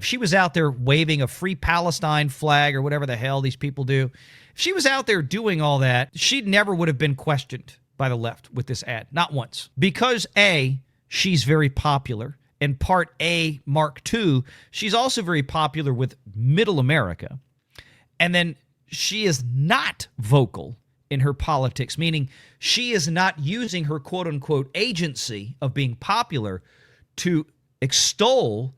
if she was out there waving a free Palestine flag or whatever the hell these people do, if she was out there doing all that, she never would have been questioned by the left with this ad. Not once. Because A, she's very popular. And part A, Mark II, she's also very popular with middle America. And then she is not vocal in her politics, meaning she is not using her quote-unquote agency of being popular to extol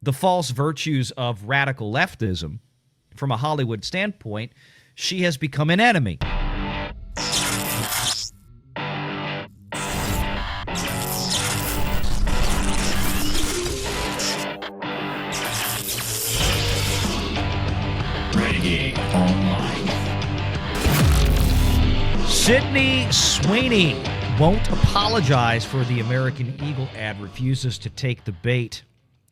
the false virtues of radical leftism. From a Hollywood standpoint, she has become an enemy. Renegade Online. Sydney Sweeney won't apologize for the American Eagle ad, refuses to take the bait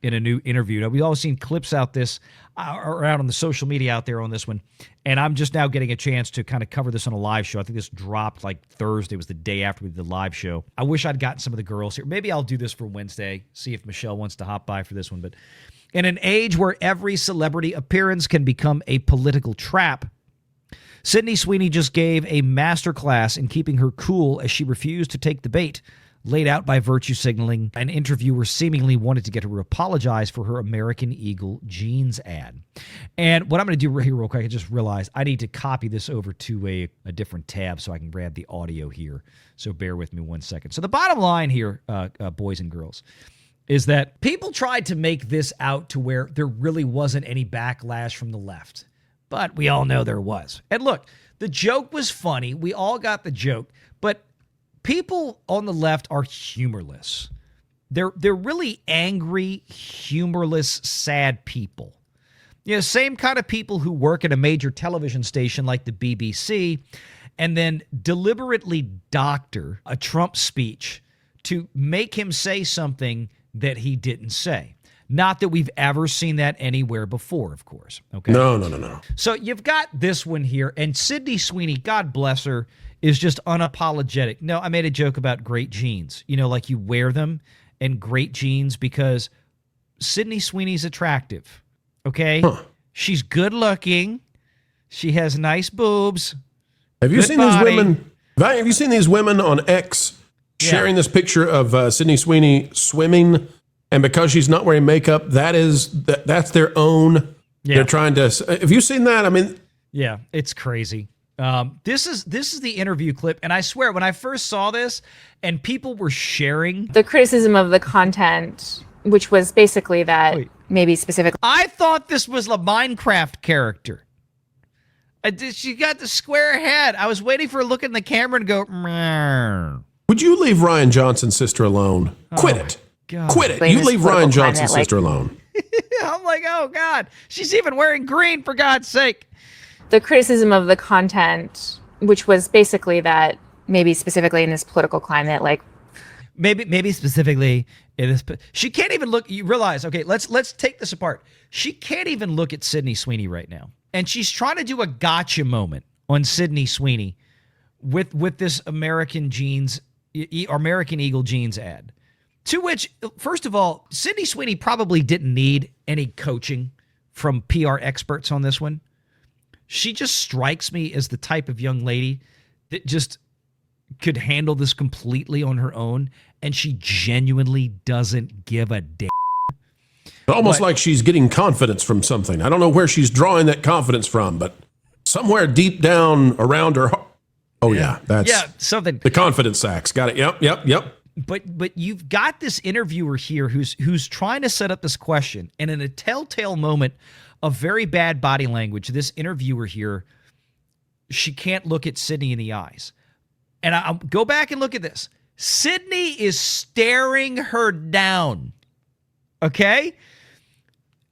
in a new interview. Now, we've all seen clips out around on the social media out there on this one, and I'm just now getting a chance to kind of cover this on a live show. I think this dropped like Thursday, was the day after we did the live show. I wish I'd gotten some of the girls here. Maybe I'll do this for Wednesday, see if Michelle wants to hop by for this one. But in an age where every celebrity appearance can become a political trap, Sydney Sweeney just gave a masterclass in keeping her cool as she refused to take the bait laid out by virtue signaling. An interviewer seemingly wanted to get her to apologize for her American Eagle jeans ad. And what I'm going to do here real quick, I just realized I need to copy this over to a different tab so I can grab the audio here. So bear with me 1 second. So the bottom line here, boys and girls, is that people tried to make this out to where there really wasn't any backlash from the left. But we all know there was. And look, the joke was funny. We all got the joke. But people on the left are humorless. They're really angry, humorless, sad people. You know, same kind of people who work at a major television station like the BBC and then deliberately doctor a Trump speech to make him say something that he didn't say. Not that we've ever seen that anywhere before, of course. Okay. No. So you've got this one here, and Sydney Sweeney, God bless her, is just unapologetic. No, I made a joke about great jeans. You know, like you wear them and great jeans because Sydney Sweeney's attractive. Okay? Huh. She's good looking. She has nice boobs. Have you seen these women? Have you seen these women on X sharing this picture of Sydney Sweeney swimming? And because she's not wearing makeup, that's their own. Yeah. They're trying to. Have you seen that? I mean, yeah, it's crazy. This is the interview clip, and I swear when I first saw this, and people were sharing the criticism of the content, which was basically that maybe specifically. I thought this was a Minecraft character. She got the square head. I was waiting for her to look in the camera and go. Meh. Would you leave Ryan Johnson's sister alone? Quit it. God. Quit it. You leave Ryan Johnson's sister alone. I'm like, oh, God. She's even wearing green, for God's sake. The criticism of the content, which was basically that maybe specifically in this political climate, like. Maybe specifically in this. She can't even look. You realize, okay, let's take this apart. She can't even look at Sydney Sweeney right now. And she's trying to do a gotcha moment on Sydney Sweeney with this American Eagle jeans ad. To which, first of all, Sydney Sweeney probably didn't need any coaching from PR experts on this one. She just strikes me as the type of young lady that just could handle this completely on her own, and she genuinely doesn't give a damn. Almost like she's getting confidence from something. I don't know where she's drawing that confidence from, but somewhere deep down around her. Oh, yeah. That's something. The confidence sacks. Got it. Yep. But you've got this interviewer here who's trying to set up this question, and in a telltale moment of very bad body language, this interviewer here, she can't look at Sydney in the eyes. And I'll go back and look at this. Sydney is staring her down. Okay?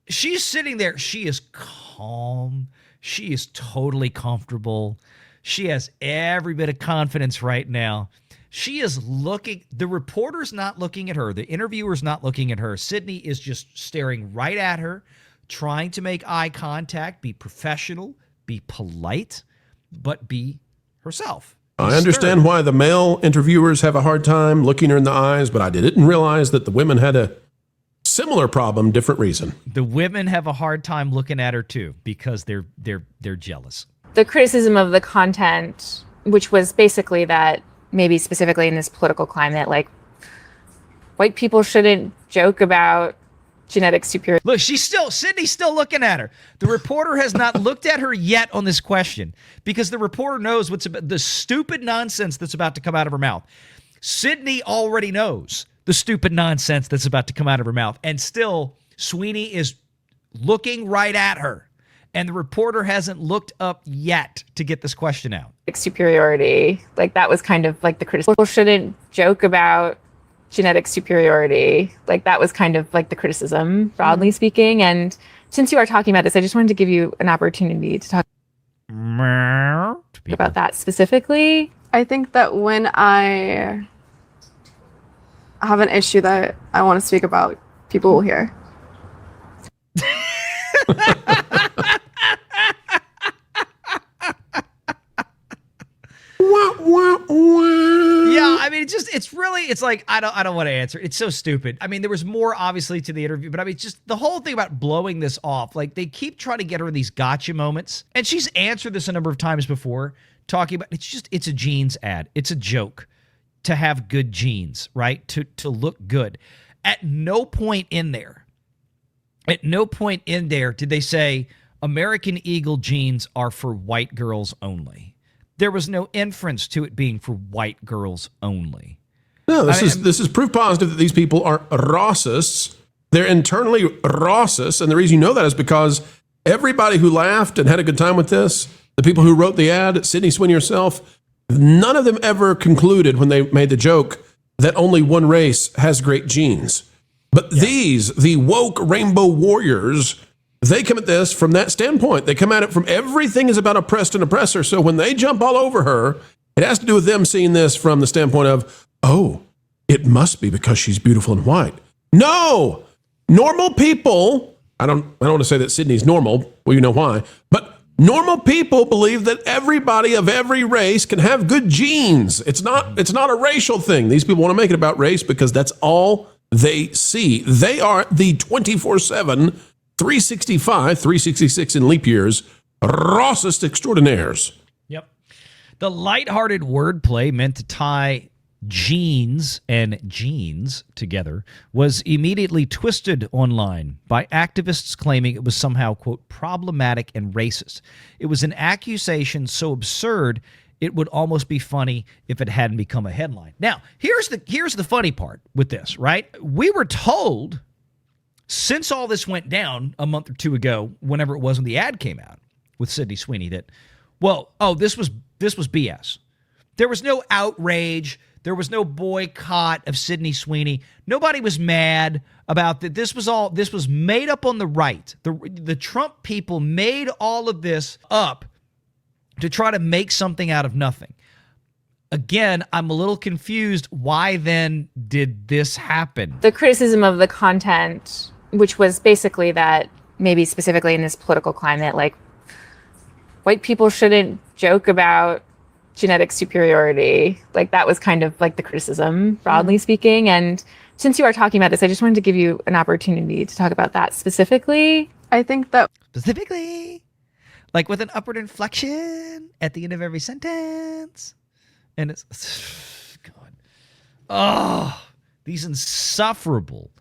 She's sitting there. She is calm. She is totally comfortable. She has every bit of confidence right now. She is looking, the reporter's not looking at her. The interviewer's not looking at her. Sydney is just staring right at her, trying to make eye contact, be professional, be polite, but be herself. I understand why the male interviewers have a hard time looking her in the eyes, but I didn't realize that the women had a Similar problem, different reason. The women have a hard time looking at her too because they're jealous. The criticism of the content, which was basically that maybe specifically in this political climate, like white people shouldn't joke about genetic superiority. Look, Sydney's still looking at her. The reporter has not looked at her yet on this question because the reporter knows what's about, the stupid nonsense that's about to come out of her mouth. Sydney already knows the stupid nonsense that's about to come out of her mouth. And still, Sweeney is looking right at her. And the reporter hasn't looked up yet to get this question out. Superiority, like that was kind of like the criticism. People shouldn't joke about genetic superiority. Like that was kind of like the criticism, broadly speaking. And since you are talking about this, I just wanted to give you an opportunity to talk about that specifically. I think that when I have an issue that I want to speak about, people will hear. Yeah, I mean, it's like, I don't want to answer. It's so stupid. I mean, there was more obviously to the interview, but I mean, just the whole thing about blowing this off, like they keep trying to get her in these gotcha moments. And she's answered this a number of times before, talking about, it's a jeans ad. It's a joke to have good jeans, right? To look good. At no point in there did they say American Eagle jeans are for white girls only. There was no inference to it being for white girls only. No, this is proof positive that these people are racists. They're internally racist, and the reason you know that is because everybody who laughed and had a good time with this, the people who wrote the ad, Sydney Sweeney herself, none of them ever concluded when they made the joke that only one race has great genes. But these, the woke rainbow warriors, they come at this from that standpoint. They come at it from everything is about oppressed and oppressor. So when they jump all over her, it has to do with them seeing this from the standpoint of, oh, it must be because she's beautiful and white. No, normal people. I don't want to say that Sydney's normal. Well, you know why. But normal people believe that everybody of every race can have good genes. It's not a racial thing. These people want to make it about race because that's all they see. They are the 24/7, 365, 366 in leap years, racist extraordinaires. Yep. The lighthearted wordplay meant to tie jeans and jeans together was immediately twisted online by activists claiming it was somehow, quote, problematic and racist. It was an accusation so absurd it would almost be funny if it hadn't become a headline. Now, here's the funny part with this, right? We were told since all this went down a month or two ago, whenever it was when the ad came out with Sydney Sweeney, that, this was BS. There was no outrage. There was no boycott of Sydney Sweeney. Nobody was mad about that. This was made up on the right. The Trump people made all of this up to try to make something out of nothing. Again, I'm a little confused. Why then did this happen? The criticism of the content, which was basically that maybe specifically in this political climate, like white people shouldn't joke about genetic superiority. Like that was kind of like the criticism, broadly speaking. And since you are talking about this, I just wanted to give you an opportunity to talk about that specifically. I think that Specifically, like with an upward inflection at the end of every sentence. And it's, God. Oh, these insufferable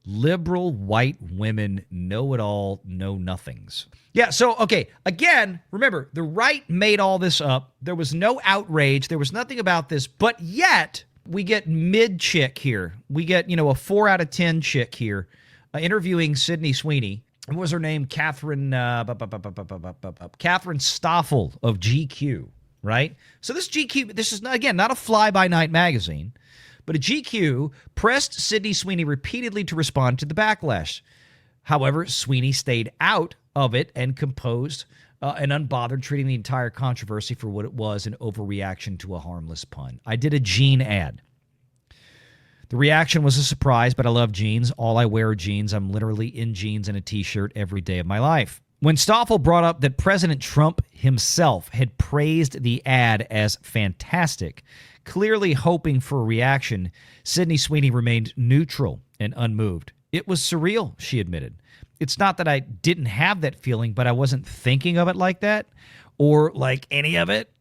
liberal white women know-it-all, know-nothings. Yeah, so, okay, again, remember, the right made all this up. There was no outrage. There was nothing about this. But yet, we get mid-chick here. We get, a 4 out of 10 chick here interviewing Sydney Sweeney. What was her name? Catherine Stoffel of GQ, right? So this GQ, this is, again, not a fly-by-night magazine, but a GQ pressed Sydney Sweeney repeatedly to respond to the backlash. However, Sweeney stayed out of it and composed and unbothered, treating the entire controversy for what it was, an overreaction to a harmless pun. I did a jean ad. The reaction was a surprise, but I love jeans. All I wear are jeans. I'm literally in jeans and a t-shirt every day of my life. When Stoffel brought up that President Trump himself had praised the ad as fantastic, clearly hoping for a reaction, Sydney Sweeney remained neutral and unmoved. It was surreal, she admitted. It's not that I didn't have that feeling, but I wasn't thinking of it like that or like any of it.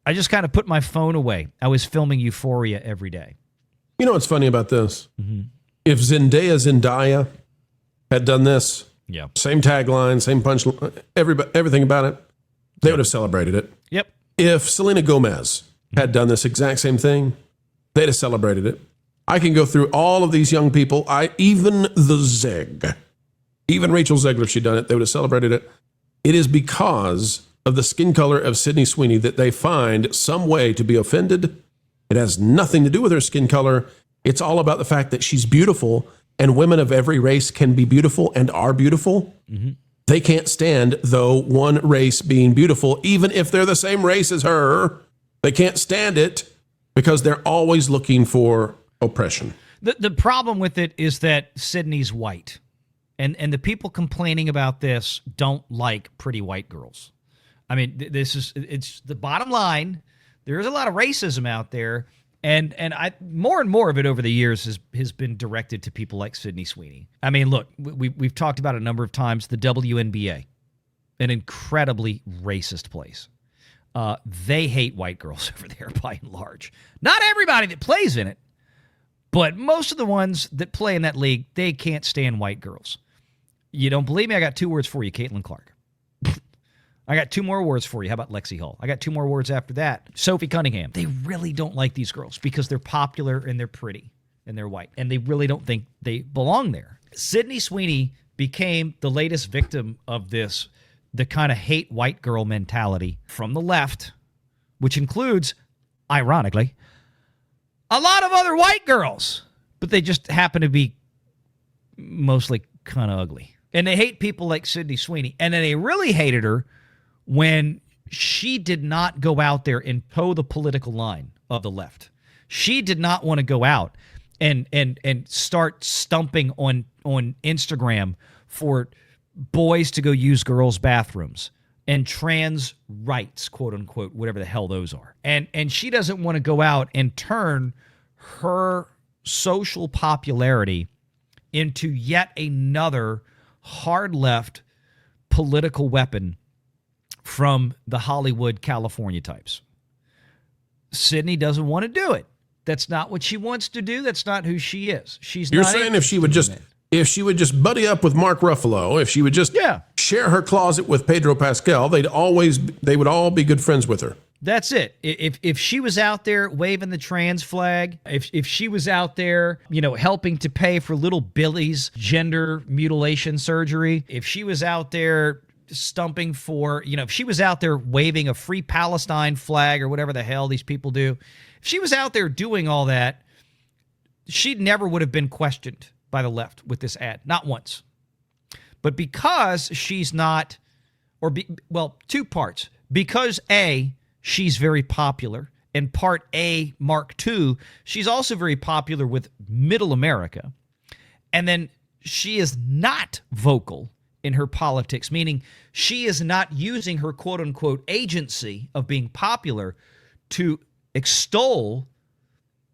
I just kind of put my phone away. I was filming Euphoria every day. You know what's funny about this? If Zendaya had done this, Yeah. same tagline, same punch, everything about it, they would have celebrated it. Yep. If Selena Gomez had done this exact same thing, they'd have celebrated it. I can go through all of these young people. Even the Zeg, even Rachel Zegler, if she'd done it, they would have celebrated it. It is because of the skin color of Sydney Sweeney that they find some way to be offended. It has nothing to do with her skin color. It's all about the fact that she's beautiful, and women of every race can be beautiful and are beautiful. They can't stand, though, one race being beautiful, even if they're the same race as her. They can't stand it because they're always looking for oppression. The problem with it is that Sydney's white. And the people complaining about this don't like pretty white girls. I mean, it's the bottom line. There is a lot of racism out there. And I more and more of it over the years has been directed to people like Sydney Sweeney. I mean, look, we've talked about it a number of times. The WNBA, an incredibly racist place. They hate white girls over there by and large. Not everybody that plays in it, but most of the ones that play in that league, they can't stand white girls. You don't believe me? I got 2 words for you, Caitlin Clark. I got 2 more words for you. How about Lexi Hall? I got 2 more words after that. Sophie Cunningham. They really don't like these girls because they're popular and they're pretty and they're white. And they really don't think they belong there. Sydney Sweeney became the latest victim of this, the kind of hate white girl mentality from the left, which includes, ironically, a lot of other white girls. But they just happen to be mostly kind of ugly. And they hate people like Sydney Sweeney. And then they really hated her when she did not go out there and toe the political line of the left. She did not want to go out and start stumping on Instagram for boys to go use girls' bathrooms and trans rights, quote unquote, whatever the hell those are. And she doesn't want to go out and turn her social popularity into yet another hard left political weapon from the Hollywood, California types. Sydney doesn't want to do it. That's not what she wants to do. That's not who she is. You're saying if she would just buddy up with Mark Ruffalo, if she would just share her closet with Pedro Pascal, they would all be good friends with her. That's it. If she was out there waving the trans flag, if she was out there, helping to pay for little Billy's gender mutilation surgery, if she was out there stumping for, if she was out there waving a free Palestine flag or whatever the hell these people do, if she was out there doing all that, she never would have been questioned by the left with this ad. Not once. But because she's not, 2 parts. Because A, she's very popular, and part A, Mark II, she's also very popular with middle America. And then she is not vocal in her politics, meaning she is not using her quote-unquote agency of being popular to extol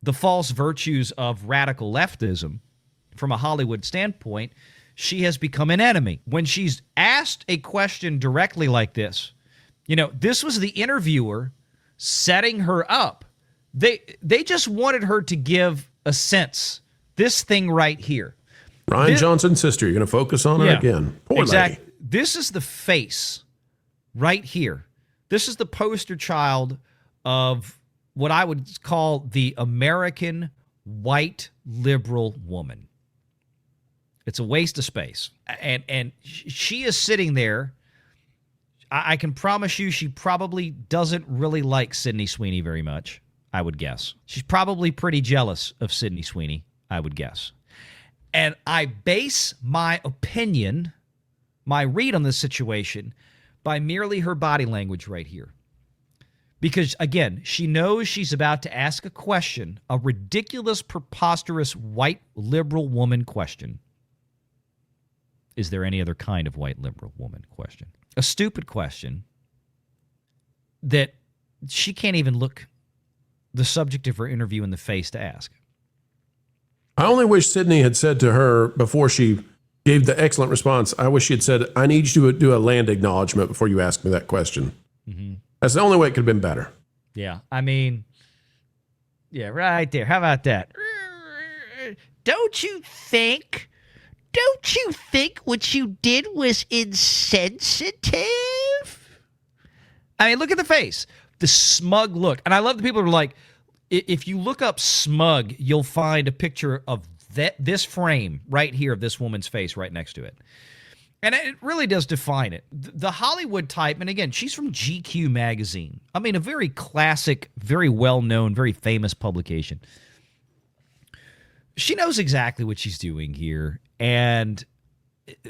the false virtues of radical leftism from a Hollywood standpoint. She has become an enemy. When she's asked a question directly like this, this was the interviewer setting her up. They just wanted her to give a sense. This thing right here. Ryan Johnson's sister. You're going to focus on her again. Poor lady. This is the face right here. This is the poster child of what I would call the American white liberal woman. It's a waste of space. And she is sitting there. I can promise you she probably doesn't really like Sydney Sweeney very much, I would guess. She's probably pretty jealous of Sydney Sweeney, I would guess. And I base my opinion, my read on this situation, by merely her body language right here. Because, again, she knows she's about to ask a question, a ridiculous, preposterous, white liberal woman question. Is there any other kind of white liberal woman question? A stupid question that she can't even look the subject of her interview in the face to ask. I only wish Sydney had said to her before she gave the excellent response, I wish she had said, I need you to do a land acknowledgement before you ask me that question. Mm-hmm. That's the only way it could have been better. Yeah. I mean, yeah, right there. How about that? Don't you think what you did was insensitive? I mean, look at the face. The smug look. And I love the people who are like, if you look up smug, you'll find a picture of this frame right here of this woman's face right next to it. And it really does define it. The Hollywood type, and again, she's from GQ magazine. I mean, a very classic, very well-known, very famous publication. She knows exactly what she's doing here, and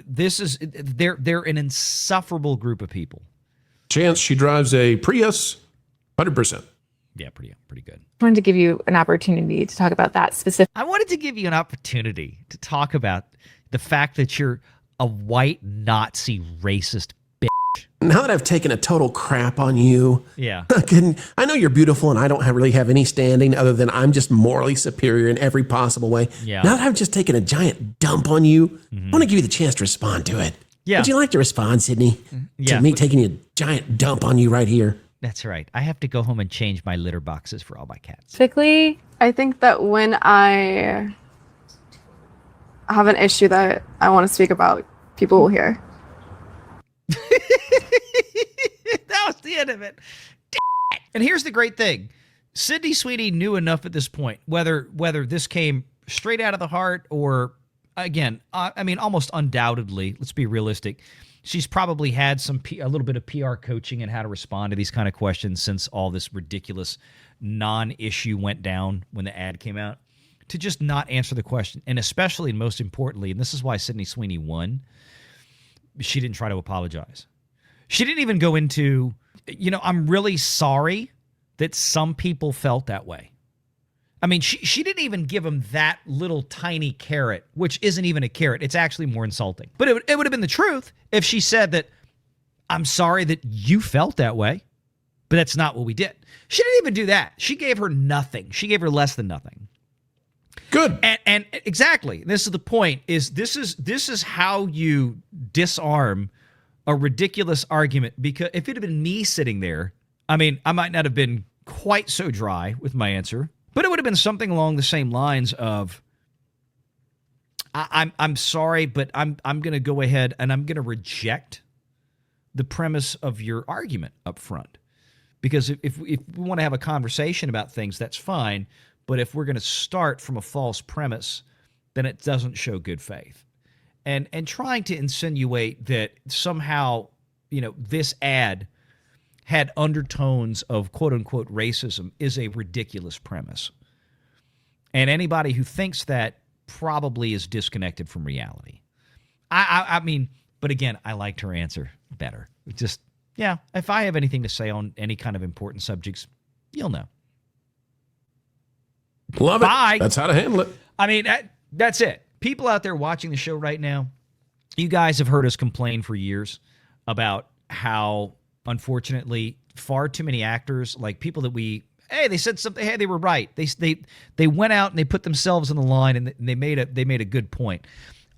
they're an insufferable group of people. Chance, she drives a Prius, 100%. Yeah, pretty good. I wanted to give you an opportunity to talk about that specific. I wanted to give you an opportunity to talk about the fact that you're a white Nazi racist bitch. Now that I've taken a total crap on you, yeah, I know you're beautiful and I don't really have any standing other than I'm just morally superior in every possible way. Yeah. Now that I've just taken a giant dump on you, I want to give you the chance to respond to it. Yeah. Would you like to respond, Sydney? Yeah. To me taking a giant dump on you right here? That's right. I have to go home and change my litter boxes for all my cats. Specifically, I think that when I have an issue that I want to speak about, people will hear. That was the end of it. And here's the great thing. Sydney Sweeney knew enough at this point, whether this came straight out of the heart or, again, I mean, almost undoubtedly, let's be realistic, she's probably had a little bit of PR coaching in how to respond to these kind of questions since all this ridiculous non-issue went down when the ad came out, to just not answer the question. And especially, and most importantly, and this is why Sydney Sweeney won, she didn't try to apologize. She didn't even go into, I'm really sorry that some people felt that way. I mean, she didn't even give him that little tiny carrot, which isn't even a carrot. It's actually more insulting. But it would have been the truth if she said that, I'm sorry that you felt that way, but that's not what we did. She didn't even do that. She gave her nothing. She gave her less than nothing. Good. And exactly, this is the point, this is how you disarm a ridiculous argument. Because if it had been me sitting there, I mean, I might not have been quite so dry with my answer, but it would have been something along the same lines of, I'm sorry, but I'm going to go ahead and I'm going to reject the premise of your argument up front. Because if we want to have a conversation about things, that's fine. But if we're going to start from a false premise, then it doesn't show good faith. And trying to insinuate that somehow, this ad had undertones of quote-unquote racism is a ridiculous premise. And anybody who thinks that probably is disconnected from reality. I mean, but again, I liked her answer better. Just, yeah, if I have anything to say on any kind of important subjects, you'll know. Love Bye. It. That's how to handle it. I mean, that's it. People out there watching the show right now, you guys have heard us complain for years about how, unfortunately, far too many actors, like people that they said something, hey, they were right. They went out and they put themselves in the line and they made a good point,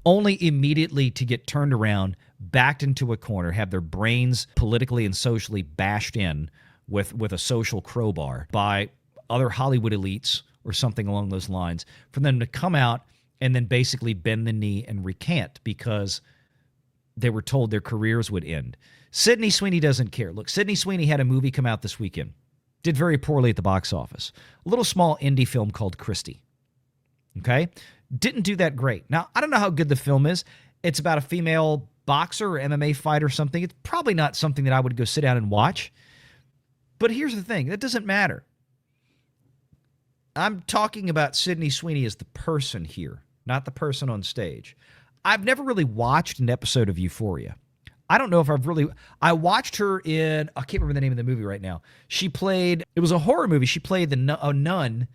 only immediately to get turned around, backed into a corner, have their brains politically and socially bashed in with a social crowbar by other Hollywood elites or something along those lines, for them to come out and then basically bend the knee and recant because they were told their careers would end. Sydney Sweeney doesn't care. Look, Sydney Sweeney had a movie come out this weekend. Did very poorly at the box office. A little small indie film called Christie. Okay? Didn't do that great. Now, I don't know how good the film is. It's about a female boxer or MMA fighter or something. It's probably not something that I would go sit down and watch. But here's the thing. That doesn't matter. I'm talking about Sydney Sweeney as the person here, not the person on stage. I've never really watched an episode of Euphoria. I don't know if I watched her in, I can't remember the name of the movie right now. It was a horror movie. She played a nun.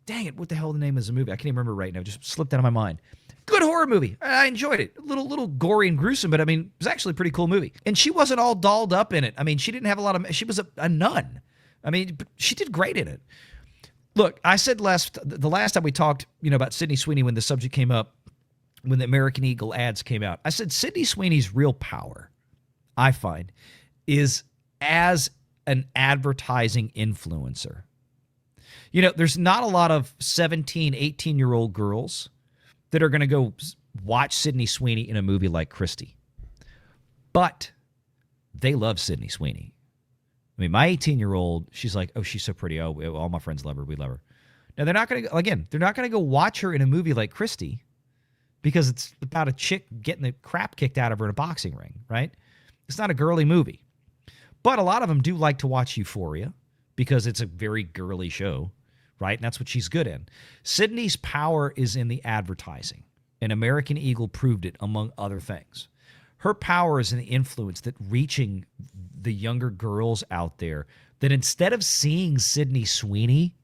Dang it, what the hell is the name of the movie? I can't even remember right now. It just slipped out of my mind. Good horror movie. I enjoyed it. A little gory and gruesome, but I mean, it was actually a pretty cool movie. And she wasn't all dolled up in it. I mean, she didn't have she was a nun. I mean, but she did great in it. Look, I said the last time we talked, about Sydney Sweeney when the subject came up, when the American Eagle ads came out, I said Sydney Sweeney's real power, I find, is as an advertising influencer. There's not a lot of 17, 18-year-old girls that are going to go watch Sydney Sweeney in a movie like Christie. But they love Sydney Sweeney. I mean, my 18-year-old, she's like, oh, she's so pretty. Oh, all my friends love her. We love her. Now, they're not going to go watch her in a movie like Christie because it's about a chick getting the crap kicked out of her in a boxing ring, right? It's not a girly movie. But a lot of them do like to watch Euphoria because it's a very girly show, right? And that's what she's good in. Sydney's power is in the advertising, and American Eagle proved it, among other things. Her power is in the influence that reaching the younger girls out there, that instead of seeing Sydney Sweeney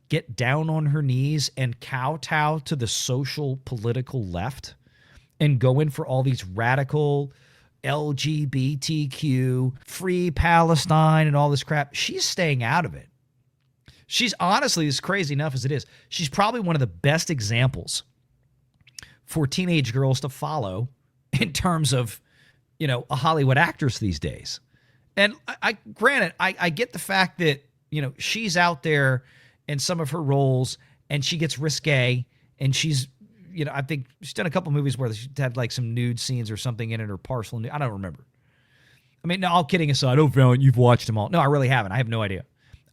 get down on her knees and kowtow to the social political left and go in for all these radical LGBTQ, free Palestine and all this crap, she's staying out of it. She's honestly, as crazy enough as it is, she's probably one of the best examples for teenage girls to follow in terms of, a Hollywood actress these days. And granted, I get the fact that, she's out there in some of her roles and she gets risque and she's, I think she's done a couple movies where she had like some nude scenes or something in it or partial nude. I don't remember. I mean, no, all kidding aside, Valiant, you've watched them all. No, I really haven't. I have no idea.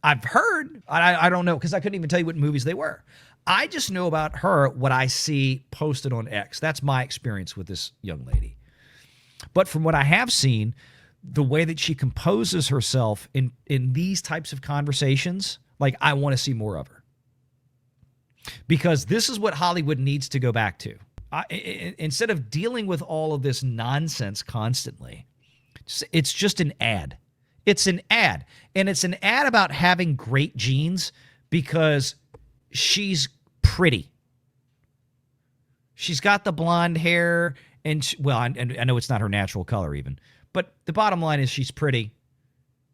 I've heard, I don't know, because I couldn't even tell you what movies they were. I just know about her what I see posted on X. That's my experience with this young lady. But from what I have seen, the way that she composes herself in these types of conversations, like I want to see more of her. Because this is what Hollywood needs to go back to. Instead of dealing with all of this nonsense constantly, it's just an ad. It's an ad. And it's an ad about having great genes because she's pretty. She's got the blonde hair. And, I know it's not her natural color even. But the bottom line is she's pretty.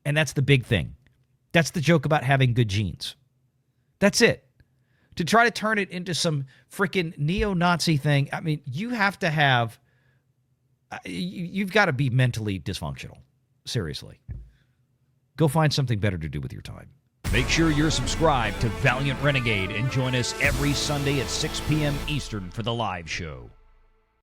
And that's the big thing. That's the joke about having good genes. That's it. To try to turn it into some freaking neo-Nazi thing, I mean, you have to have... You've got to be mentally dysfunctional. Seriously. Go find something better to do with your time. Make sure you're subscribed to Valiant Renegade and join us every Sunday at 6 p.m. Eastern for the live show.